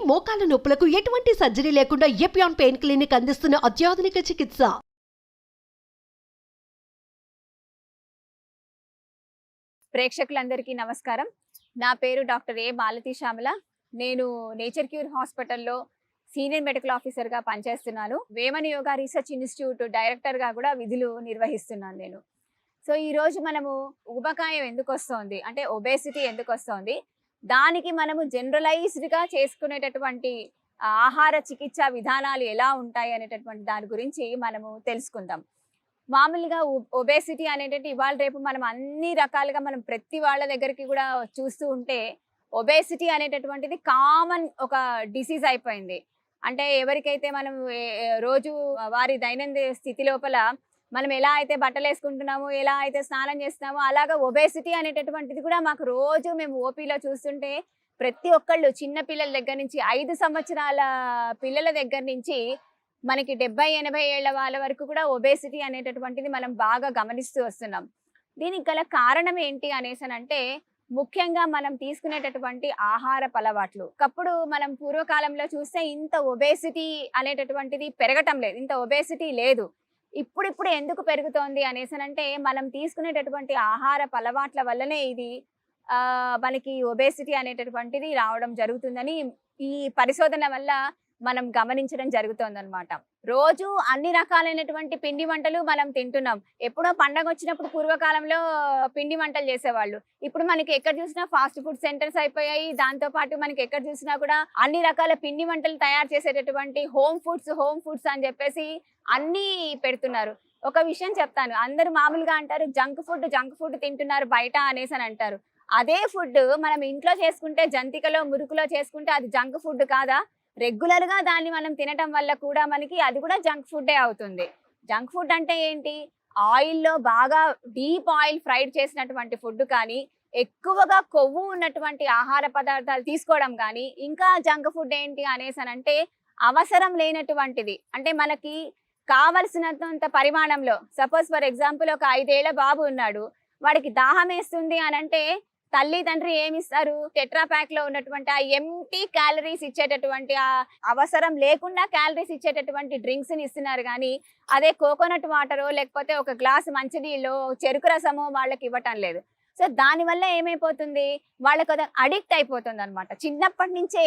మోకాల నొప్పులకు ఎటువంటి సర్జరీ లేకుండా ఎపియాన్ పెయిన్ క్లినిక్ అందిస్తున్న అత్యాధునిక చికిత్స. ప్రేక్షకులందరికీ నమస్కారం. నా పేరు డాక్టర్ ఏ మాలతి శ్యామల. నేను నేచర్ క్యూర్ హాస్పిటల్లో సీనియర్ మెడికల్ ఆఫీసర్గా పనిచేస్తున్నాను. వేమన యోగా రీసెర్చ్ ఇన్స్టిట్యూట్ డైరెక్టర్గా కూడా విధులు నిర్వహిస్తున్నాను నేను. సో ఈరోజు మనము ఊబకాయం ఎందుకు వస్తుంది, అంటే ఒబేసిటీ ఎందుకు వస్తుంది, దానికి మనము జనరలైజ్డ్గా చేసుకునేటటువంటి ఆహార చికిత్సా విధానాలు ఎలా ఉంటాయి అనేటటువంటి దాని గురించి మనము తెలుసుకుందాం. మామూలుగా ఒబేసిటీ అనేటటువంటి ఇవాళ రేపు మనం అన్ని రకాలుగా మనం ప్రతి వాళ్ళ దగ్గరికి కూడా చూస్తూ ఉంటే ఒబేసిటీ అనేటటువంటిది కామన్ ఒక డిసీజ్ అయిపోయింది. అంటే ఎవరికైతే మనం రోజు వారి దైనందిన స్థితి లోపల మనం ఎలా అయితే బట్టలు వేసుకుంటున్నామో, ఎలా అయితే స్నానం చేస్తున్నామో, అలాగా ఒబేసిటీ అనేటటువంటిది కూడా మాకు రోజు మేము ఓపీలో చూస్తుంటే ప్రతి ఒక్కళ్ళు చిన్న పిల్లల దగ్గర నుంచి 5 సంవత్సరాల పిల్లల దగ్గర నుంచి మనకి 70-80 ఏళ్ల వాళ్ళ వరకు కూడా ఒబేసిటీ అనేటటువంటిది మనం బాగా గమనిస్తూ వస్తున్నాం. దీనికి గల కారణం ఏంటి అనేసనంటే ముఖ్యంగా మనం తీసుకునేటటువంటి ఆహారపు అలవాట్లు. ఒకప్పుడు మనం పూర్వకాలంలో చూస్తే ఇంత ఒబేసిటీ అనేటటువంటిది పెరగటం లేదు, ఇంత ఒబేసిటీ లేదు. ఇప్పుడిప్పుడు ఎందుకు పెరుగుతోంది అనేసనంటే మనం తీసుకునేటటువంటి ఆహారపు అలవాట్ల వల్లనే ఇది మనకి ఒబేసిటీ అనేటటువంటిది రావడం జరుగుతుందని ఈ పరిశోధన వల్ల మనం గమనించడం జరుగుతోందనమాట. రోజు అన్ని రకాలైనటువంటి పిండి వంటలు మనం తింటున్నాం. ఎప్పుడో పండగ వచ్చినప్పుడు పూర్వకాలంలో పిండి వంటలు చేసేవాళ్ళు. ఇప్పుడు మనకి ఎక్కడ చూసినా ఫాస్ట్ ఫుడ్ సెంటర్స్ అయిపోయాయి. దాంతో పాటు మనకి ఎక్కడ చూసినా కూడా అన్ని రకాల పిండి వంటలు తయారు చేసేటటువంటి హోమ్ ఫుడ్స్ అని చెప్పేసి అన్నీ పెడుతున్నారు. ఒక విషయం చెప్తాను, అందరూ మామూలుగా అంటారు జంక్ ఫుడ్ తింటున్నారు బయట అనేసి అని అంటారు. అదే ఫుడ్ మనం ఇంట్లో చేసుకుంటే, జంతికలో మురుకులో చేసుకుంటే అది జంక్ ఫుడ్ కాదా? రెగ్యులర్ గా దాన్ని మనం తినటం వల్ల కూడా మనకి అది కూడా జంక్ ఫుడ్డే అవుతుంది. జంక్ ఫుడ్ అంటే ఏంటి? ఆయిల్లో బాగా డీప్ ఆయిల్ ఫ్రైడ్ చేసినటువంటి ఫుడ్ కానీ, ఎక్కువగా కొవ్వు ఉన్నటువంటి ఆహార పదార్థాలు తీసుకోవడం కానీ, ఇంకా జంక్ ఫుడ్ ఏంటి అనేసనంటే అవసరం లేనటువంటిది. అంటే మనకి కావలసినంత పరిమాణంలో, సపోజ్ ఫర్ ఎగ్జాంపుల్ ఒక 5 ఏళ్ల బాబు ఉన్నాడు, వాడికి దాహం వేస్తుంది అని అంటే తల్లి తండ్రి ఏమిస్తారు? టెట్రా ప్యాక్ లో ఉన్నటువంటి ఆ ఎంటీ క్యాలరీస్ ఇచ్చేటటువంటి, ఆ అవసరం లేకుండా క్యాలరీస్ ఇచ్చేటటువంటి డ్రింక్స్ ని ఇస్తున్నారు. కానీ అదే కోకోనట్ వాటరో లేకపోతే ఒక గ్లాస్ మంచినీళ్ళు, చెరుకు రసమో వాళ్ళకి ఇవ్వటం లేదు. సో దానివల్ల ఏమైపోతుంది, వాళ్ళకి అది అడిక్ట్ అయిపోతుంది అనమాట. చిన్నప్పటి నుంచే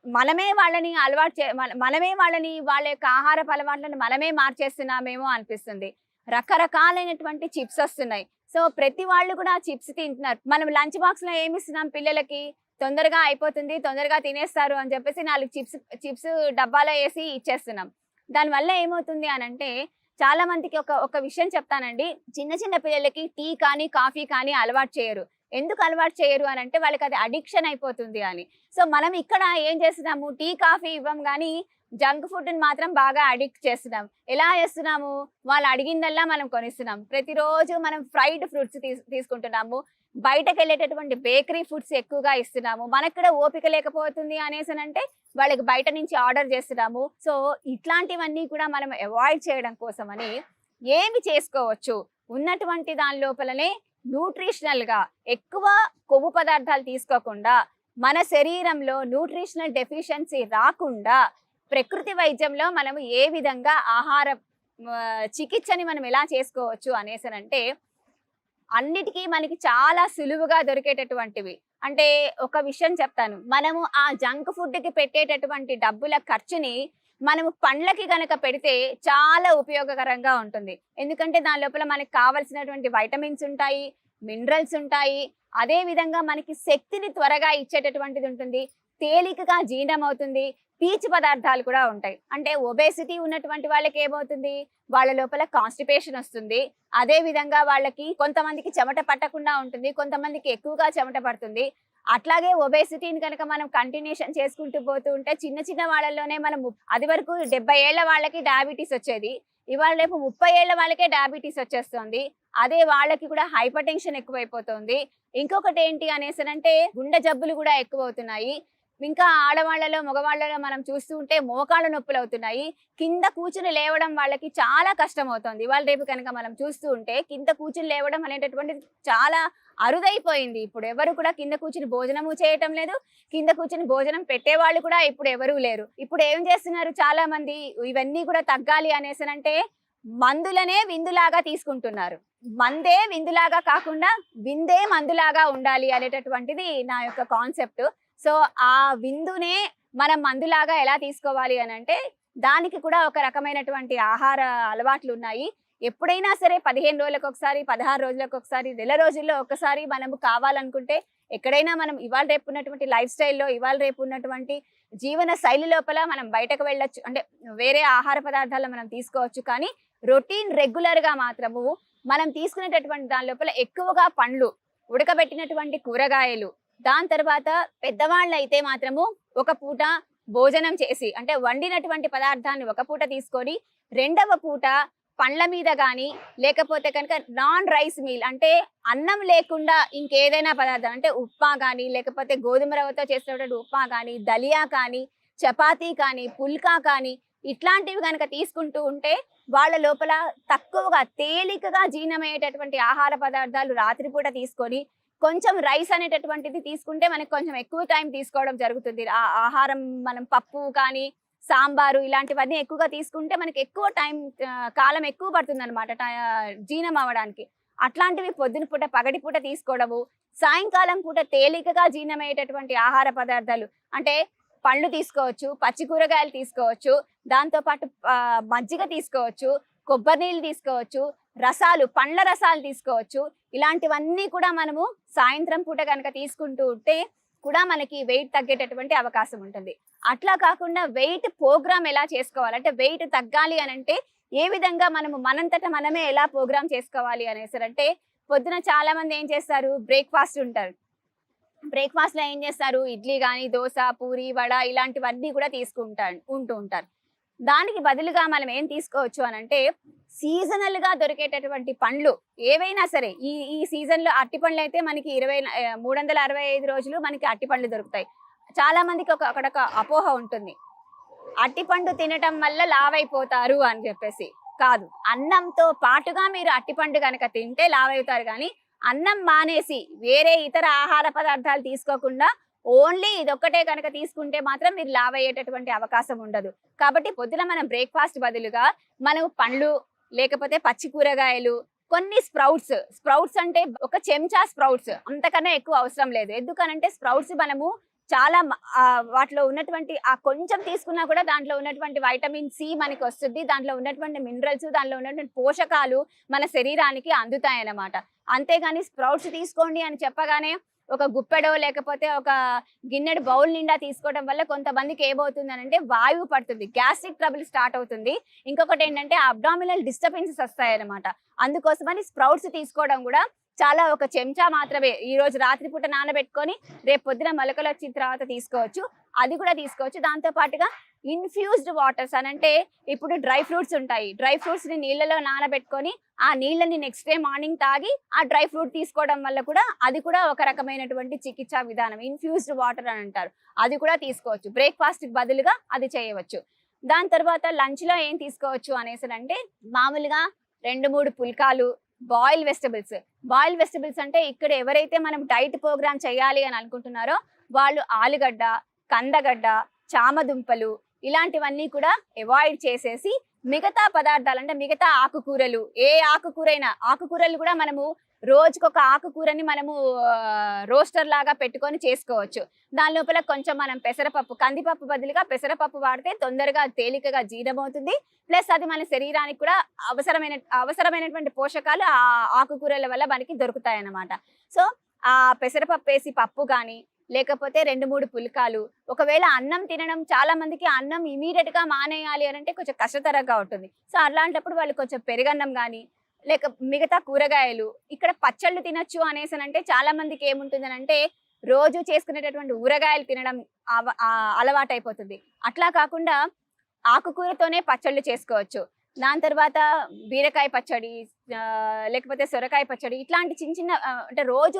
మనమే వాళ్ళని వాళ్ళ యొక్క ఆహారపు అలవాట్లను మనమే మార్చేస్తున్నామేమో అనిపిస్తుంది. రకరకాలైనటువంటి చిప్స్ వస్తున్నాయి. సో ప్రతి వాళ్ళు కూడా చిప్స్ తింటున్నారు. మనం లంచ్ బాక్స్ లో ఏమి ఇస్తున్నాం పిల్లలకి? తొందరగా అయిపోతుంది, తొందరగా తినేస్తారు అని చెప్పేసి 4 చిప్స్ డబ్బాలో వేసి ఇచ్చేస్తున్నాం. దానివల్ల ఏమవుతుంది అని అంటే చాలా మందికి ఒక విషయం చెప్తానండి. చిన్న పిల్లలకి టీ కానీ కాఫీ కానీ అలవాటు చేయరు. ఎందుకు అలవాటు చేయరు అని అంటే వాళ్ళకి అది అడిక్షన్ అయిపోతుంది అని. సో మనం ఇక్కడ ఏం చేస్తున్నాము, టీ కాఫీ ఇవ్వం కానీ జంక్ ఫుడ్ని మాత్రం బాగా అడిక్ట్ చేస్తున్నాం. ఎలా చేస్తున్నాము? వాళ్ళు అడిగిందల్లా మనం కొనిస్తున్నాం. ప్రతిరోజు మనం ఫ్రైడ్ ఫ్రూట్స్ తీసుకుంటున్నాము. బయటకు వెళ్ళేటటువంటి బేకరీ ఫుడ్స్ ఎక్కువగా ఇస్తున్నాము. మనకు కూడా ఓపిక లేకపోతుంది అనేసనంటే వాళ్ళకి బయట నుంచి ఆర్డర్ చేస్తున్నాము. సో ఇట్లాంటివన్నీ కూడా మనం అవాయిడ్ చేయడం కోసమని ఏమి చేసుకోవచ్చు? ఉన్నటువంటి దాని లోపలనే న్యూట్రిషనల్ గా ఎక్కువ కొవ్వు పదార్థాలు తీసుకోకుండా, మన శరీరంలో న్యూట్రిషనల్ డెఫిషియన్సీ రాకుండా ప్రకృతి వైద్యంలో మనం ఏ విధంగా ఆహార చికిత్సని మనం ఎలా చేసుకోవచ్చు అనేసనంటే అన్నిటికీ మనకి చాలా సులువుగా దొరికేటటువంటివి. అంటే ఒక విషయం చెప్తాను, మనము ఆ జంక్ ఫుడ్కి పెట్టేటటువంటి డబ్బుల ఖర్చుని మనము పండ్లకి గనక పెడితే చాలా ఉపయోగకరంగా ఉంటుంది. ఎందుకంటే దాని లోపల మనకి కావలసినటువంటి వైటమిన్స్ ఉంటాయి, మినరల్స్ ఉంటాయి. అదే విధంగా మనకి శక్తిని త్వరగా ఇచ్చేటటువంటిది ఉంటుంది, తేలికగా జీర్ణం అవుతుంది, పీచు పదార్థాలు కూడా ఉంటాయి. అంటే ఒబేసిటీ ఉన్నటువంటి వాళ్ళకి ఏమవుతుంది, వాళ్ళ లోపల కాన్స్టిపేషన్ వస్తుంది. అదే విధంగా వాళ్ళకి కొంతమందికి చెమట పట్టకుండా ఉంటుంది, కొంతమందికి ఎక్కువగా చెమట పడుతుంది. అట్లాగే ఒబేసిటీని కనుక మనం కంటిన్యూషన్ చేసుకుంటూ పోతూ ఉంటే చిన్న వాళ్ళలోనే మనం అది వరకు 70 ఏళ్ల వాళ్ళకి డయాబెటీస్ వచ్చేది, ఇవాళ రేపు 30 ఏళ్ల వాళ్ళకే డయాబెటీస్ వచ్చేస్తుంది. అదే వాళ్ళకి కూడా హైపర్ టెన్షన్ ఎక్కువైపోతుంది. ఇంకొకటి ఏంటి అనేసనంటే గుండె జబ్బులు కూడా ఎక్కువ అవుతున్నాయి. ఇంకా ఆడవాళ్ళలో మగవాళ్ళలో మనం చూస్తూ ఉంటే మోకాళ్ళ నొప్పులు అవుతున్నాయి. కింద కూర్చుని లేవడం వాళ్ళకి చాలా కష్టం అవుతుంది. ఇవాళ రేపు కనుక మనం చూస్తూ ఉంటే కింద కూర్చుని లేవడం అనేటటువంటిది చాలా అరుదైపోయింది. ఇప్పుడు ఎవరు కూడా కింద కూర్చుని భోజనము చేయటం లేదు. కింద కూర్చుని భోజనం పెట్టేవాళ్ళు కూడా ఇప్పుడు ఎవరూ లేరు. ఇప్పుడు ఏం చేస్తున్నారు చాలా మంది, ఇవన్నీ కూడా తగ్గాలి అనేసనంటే మందులనే విందులాగా తీసుకుంటున్నారు. మందే విందులాగా కాకుండా విందే మందులాగా ఉండాలి అనేటటువంటిది నా యొక్క కాన్సెప్ట్. సో ఆ విందునే మనం మందులాగా ఎలా తీసుకోవాలి అని అంటే దానికి కూడా ఒక రకమైనటువంటి ఆహార అలవాట్లు ఉన్నాయి. ఎప్పుడైనా సరే 15 రోజులకు ఒకసారి, 16 రోజులకు ఒకసారి, నెల రోజుల్లో ఒకసారి మనము కావాలనుకుంటే ఎక్కడైనా మనం ఇవాళ రేపు ఉన్నటువంటి లైఫ్ స్టైల్లో, ఇవాళ రేపు ఉన్నటువంటి జీవన శైలి లోపల మనం బయటకు వెళ్ళొచ్చు, అంటే వేరే ఆహార పదార్థాలు మనం తీసుకోవచ్చు. కానీ రొటీన్ రెగ్యులర్గా మాత్రము మనం తీసుకునేటటువంటి దాని లోపల ఎక్కువగా పండ్లు, ఉడకబెట్టినటువంటి కూరగాయలు, దాని తర్వాత పెద్దవాళ్ళు అయితే మాత్రము ఒక పూట భోజనం చేసి, అంటే వండినటువంటి పదార్థాన్ని ఒక పూట తీసుకొని రెండవ పూట పండ్ల మీద కానీ లేకపోతే కనుక నాన్ రైస్ మీల్, అంటే అన్నం లేకుండా ఇంకేదైనా పదార్థం, అంటే ఉప్మా కానీ లేకపోతే గోధుమ రవ్వతో చేసినటువంటి ఉప్మా కానీ, దలియా కానీ, చపాతీ కానీ, పుల్కా కానీ ఇట్లాంటివి కనుక తీసుకుంటూ ఉంటే వాళ్ళ లోపల తక్కువగా తేలికగా జీర్ణమయ్యేటటువంటి ఆహార పదార్థాలు రాత్రిపూట తీసుకొని కొంచెం రైస్ అనేటటువంటిది తీసుకుంటే మనకి కొంచెం ఎక్కువ టైం తీసుకోవడం జరుగుతుంది. ఆ ఆహారం మనం పప్పు కానీ సాంబారు ఇలాంటివన్నీ ఎక్కువగా తీసుకుంటే మనకి ఎక్కువ టైం, కాలం ఎక్కువ పడుతుంది అనమాట జీర్ణం అవ్వడానికి. అట్లాంటివి పొద్దున పూట పగటిపూట తీసుకోవడము, సాయంకాలం పూట తేలికగా జీర్ణమయ్యేటటువంటి ఆహార పదార్థాలు, అంటే పండ్లు తీసుకోవచ్చు, పచ్చి కూరగాయలు తీసుకోవచ్చు, దాంతోపాటు మజ్జిగ తీసుకోవచ్చు, కొబ్బరి నీళ్ళు తీసుకోవచ్చు, రసాలు, పండ్ల రసాలు తీసుకోవచ్చు. ఇలాంటివన్నీ కూడా మనము సాయంత్రం పూట కనుక తీసుకుంటూ ఉంటే కూడా మనకి వెయిట్ తగ్గేటటువంటి అవకాశం ఉంటుంది. అట్లా కాకుండా వెయిట్ ప్రోగ్రామ్ ఎలా చేసుకోవాలి, వెయిట్ తగ్గాలి అని అంటే ఏ విధంగా మనము మనంతట మనమే ఎలా ప్రోగ్రామ్ చేసుకోవాలి అనేసరంటే పొద్దున చాలా మంది ఏం చేస్తారు, బ్రేక్ఫాస్ట్ ఉంటారు. బ్రేక్ఫాస్ట్ లో ఏం చేస్తారు, ఇడ్లీ కానీ, దోశ, పూరి, వడ ఇలాంటివన్నీ కూడా ఉంటూ ఉంటారు. దానికి బదులుగా మనం ఏం తీసుకోవచ్చు అని అంటే సీజనల్ గా దొరికేటటువంటి పండ్లు ఏవైనా సరే. ఈ సీజన్ లో అట్టి పండ్లు అయితే మనకి 365 రోజులు మనకి అట్టి పండ్లు దొరుకుతాయి. చాలా మందికి అక్కడ ఒక అపోహ ఉంటుంది, అట్టి పండు తినటం వల్ల లావైపోతారు అని చెప్పేసి. కాదు, అన్నంతో పాటుగా మీరు అట్టి పండు కనుక తింటే లావైతారు. కానీ అన్నం మానేసి వేరే ఇతర ఆహార పదార్థాలు తీసుకోకుండా ఓన్లీ ఇదొక్కటే కనుక తీసుకుంటే మాత్రం మీరు లావ్ అయ్యేటటువంటి అవకాశం ఉండదు. కాబట్టి పొద్దున మనం బ్రేక్ఫాస్ట్ బదులుగా మనం పండ్లు లేకపోతే పచ్చి కూరగాయలు, కొన్ని స్ప్రౌట్స్ అంటే ఒక చెంచా స్ప్రౌట్స్, అంతకన్నా ఎక్కువ అవసరం లేదు. ఎందుకనంటే స్ప్రౌట్స్ మనము చాలా వాటిలో ఉన్నటువంటి ఆ కొంచెం తీసుకున్నా కూడా దాంట్లో ఉన్నటువంటి వైటమిన్ సి మనకి వస్తుంది, దాంట్లో ఉన్నటువంటి మినరల్స్, దాంట్లో ఉన్నటువంటి పోషకాలు మన శరీరానికి అందుతాయన్నమాట. అంతేగాని స్ప్రౌట్స్ తీసుకోండి అని చెప్పగానే ఒక గుప్పెడో లేకపోతే ఒక గిన్నెడు బౌల్ నిండా తీసుకోవడం వల్ల కొంతమందికి ఏమవుతుంది అంటే వాయువు పడుతుంది, గ్యాస్ట్రిక్ ట్రబుల్ స్టార్ట్ అవుతుంది. ఇంకొకటి ఏంటంటే అబ్డామినల్ డిస్టర్బెన్సెస్ వస్తాయన్నమాట. అందుకోసమని స్ప్రౌట్స్ తీసుకోవడం కూడా చాలా ఒక చెంచా మాత్రమే ఈ రోజు రాత్రిపూట నానబెట్టుకొని రేపు పొద్దున మొలకలు వచ్చిన తర్వాత తీసుకోవచ్చు, అది కూడా తీసుకోవచ్చు. దాంతో పాటుగా ఇన్ఫ్యూజ్డ్ వాటర్స్ అని అంటే ఇప్పుడు డ్రై ఫ్రూట్స్ ఉంటాయి, డ్రై ఫ్రూట్స్ ని నీళ్ళలో నానబెట్టుకొని ఆ నీళ్ళని నెక్స్ట్ డే మార్నింగ్ తాగి ఆ డ్రై ఫ్రూట్ తీసుకోవడం వల్ల కూడా అది కూడా ఒక రకమైనటువంటి చికిత్సా విధానం, ఇన్ఫ్యూజ్డ్ వాటర్ అని అంటారు. అది కూడా తీసుకోవచ్చు, బ్రేక్ఫాస్ట్ కి బదులుగా అది చేయవచ్చు. దాని తర్వాత లంచ్ లో ఏం తీసుకోవచ్చు అనేసి అంటే మామూలుగా 2-3 పుల్కాలు, బాయిల్ వెజిటబుల్స్ అంటే ఇక్కడ ఎవరైతే మనం డైట్ ప్రోగ్రామ్ చేయాలి అని అనుకుంటున్నారో వాళ్ళు ఆలుగడ్డ, కందగడ్డ, చామదుంపలు ఇలాంటివన్నీ కూడా అవాయిడ్ చేసేసి మిగతా పదార్థాలు, అంటే మిగతా ఆకుకూరలు, ఏ ఆకుకూరలు కూడా మనము రోజుకొక ఆకుకూరని మనము రోస్టర్ లాగా పెట్టుకొని చేసుకోవచ్చు. దాని లోపల కొంచెం మనం పెసరపప్పు, కందిపప్పు బదులుగా పెసరపప్పు వాడితే తొందరగా తేలికగా జీర్ణమవుతుంది. ప్లస్ అది మన శరీరానికి కూడా అవసరమైనటువంటి పోషకాలు ఆ ఆకుకూరల వల్ల మనకి దొరుకుతాయి అన్నమాట. సో ఆ పెసరపప్పు వేసి పప్పు కానీ లేకపోతే 2-3 పుల్కాలు. ఒకవేళ అన్నం తినడం, చాలా మందికి అన్నం ఇమీడియట్ గా మానేయాలి అని అంటే కొంచెం కష్టతరంగా ఉంటుంది. సో అలాంటప్పుడు వాళ్ళు కొంచెం పెరుగన్నం కానీ లేక మిగతా కూరగాయలు, ఇక్కడ పచ్చళ్ళు తినొచ్చు అనేసి అంటే చాలా మందికి ఏముంటుందని అంటే రోజు చేసుకునేటటువంటి ఊరగాయలు తినడం అలవాటు అయిపోతుంది. అట్లా కాకుండా ఆకుకూరతోనే పచ్చళ్ళు చేసుకోవచ్చు. దాని తర్వాత బీరకాయ పచ్చడి, లేకపోతే సొరకాయ పచ్చడి, ఇట్లాంటి చిన్న చిన్న అంటే రోజు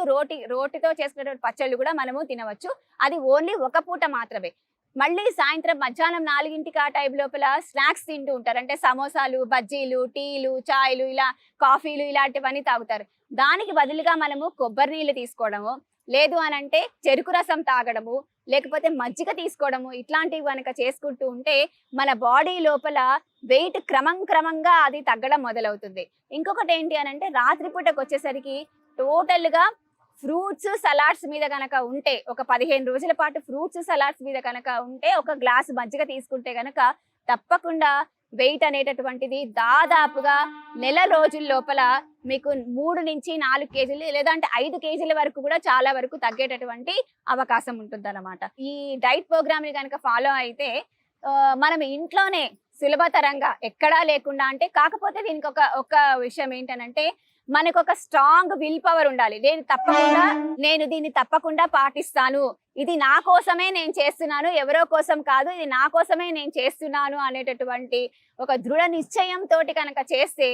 రోటితో చేసుకునేటువంటి పచ్చళ్ళు కూడా మనము తినవచ్చు. అది ఓన్లీ ఒక పూట మాత్రమే. మళ్ళీ సాయంత్రం మధ్యాహ్నం 4కి ఆ టైం లోపల స్నాక్స్ తింటూ ఉంటారు. అంటే సమోసాలు, బజ్జీలు, టీలు, చాయ్లు, ఇలా కాఫీలు ఇలాంటివన్నీ తాగుతారు. దానికి బదులుగా మనము కొబ్బరి నీళ్ళు తీసుకోవడము, లేదు అనంటే చెరుకు రసం తాగడము, లేకపోతే మజ్జిగ తీసుకోవడము, ఇట్లాంటివి కనుక చేసుకుంటూ ఉంటే మన బాడీ లోపల వెయిట్ క్రమంగా అది తగ్గడం మొదలవుతుంది. ఇంకొకటి ఏంటి అనంటే రాత్రిపూటకు వచ్చేసరికి టోటల్గా ఫ్రూట్స్ సలాడ్స్ మీద కనుక ఉంటే, ఒక 15 రోజుల పాటు ఫ్రూట్స్ సలాడ్స్ మీద కనుక ఉంటే, ఒక గ్లాసు మజ్జిగ తీసుకుంటే కనుక తప్పకుండా వెయిట్ అనేటటువంటిది దాదాపుగా నెల రోజుల లోపల మీకు 3 నుంచి 4 కేజీలు లేదంటే 5 కేజీల వరకు కూడా చాలా వరకు తగ్గేటటువంటి అవకాశం ఉంటుంది అన్నమాట. ఈ డైట్ ప్రోగ్రామ్ ని కనుక ఫాలో అయితే మనం ఇంట్లోనే సులభతరంగా ఎక్కడా లేకుండా, అంటే కాకపోతే దీనికి ఒక విషయం ఏంటనంటే మనకు ఒక స్ట్రాంగ్ విల్ పవర్ ఉండాలి. నేను దీన్ని తప్పకుండా పాటిస్తాను, ఇది నా కోసమే నేను చేస్తున్నాను, ఎవరో కోసం కాదు, ఇది నా కోసమే నేను చేస్తున్నాను అనేటటువంటి ఒక దృఢ నిశ్చయంతో కనుక చేస్తే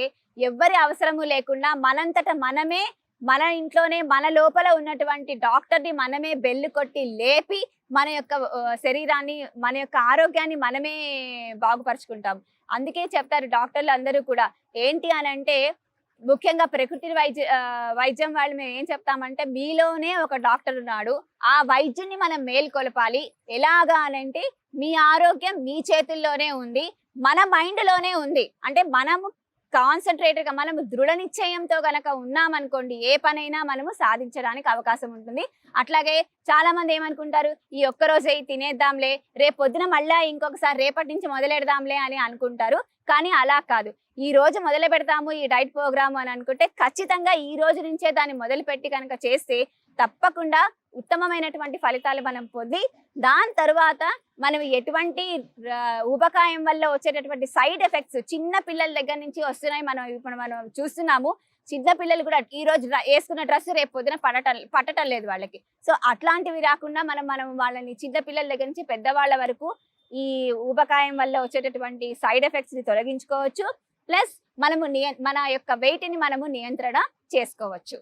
ఎవ్వరి అవసరము లేకుండా మనంతట మనమే మన ఇంట్లోనే మన లోపల ఉన్నటువంటి డాక్టర్ని మనమే బెల్లు కొట్టి లేపి మన యొక్క శరీరాన్ని, మన యొక్క ఆరోగ్యాన్ని మనమే బాగుపరుచుకుంటాం. అందుకే చెప్తారు డాక్టర్లు అందరూ కూడా ఏంటి అనంటే, ముఖ్యంగా ప్రకృతి వైద్యం వాళ్ళు మేము ఏం చెప్తామంటే, మీలోనే ఒక డాక్టర్ ఉన్నాడు, ఆ వైద్యుని మనం మేల్కొలపాలి. ఎలాగా అనంటే మీ ఆరోగ్యం మీ చేతుల్లోనే ఉంది, మన మైండ్ లోనే ఉంది. అంటే మనము కాన్సన్ట్రేటెడ్ గా, మనము దృఢ నిశ్చయంతో గనక ఉన్నామనుకోండి, ఏ పనైనా మనము సాధించడానికి అవకాశం ఉంటుంది. అట్లాగే చాలా మంది ఏమనుకుంటారు, ఈ ఒక్కరోజే తినేద్దాంలే, రేపు పొద్దున మళ్ళా ఇంకొకసారి రేపటి నుంచి మొదలెడదాంలే అని అనుకుంటారు. కానీ అలా కాదు. ఈ రోజు మొదలు పెడతాము ఈ డైట్ ప్రోగ్రామ్ అని అనుకుంటే ఖచ్చితంగా ఈ రోజు నుంచే దాన్ని మొదలుపెట్టి కనుక చేస్తే తప్పకుండా ఉత్తమమైనటువంటి ఫలితాలు మనం పొంది, దాని తర్వాత మనం ఎటువంటి ఊబకాయం వల్ల వచ్చేటటువంటి సైడ్ ఎఫెక్ట్స్ చిన్న పిల్లల దగ్గర నుంచి వస్తున్నాయి. మనం చూస్తున్నాము, చిన్న పిల్లలు కూడా ఈ రోజు వేసుకున్న డ్రెస్ రేపు పొద్దున పట్టడం లేదు వాళ్ళకి. సో అట్లాంటివి రాకుండా మనం వాళ్ళని చిన్న పిల్లల దగ్గర నుంచి పెద్దవాళ్ళ వరకు ఈ ఊబకాయం వల్ల వచ్చేటటువంటి సైడ్ ఎఫెక్ట్స్ ని తొలగించుకోవచ్చు. ప్లస్ మనము మన యొక్క వెయిట్ ని మనము నియంత్రణ చేసుకోవచ్చు.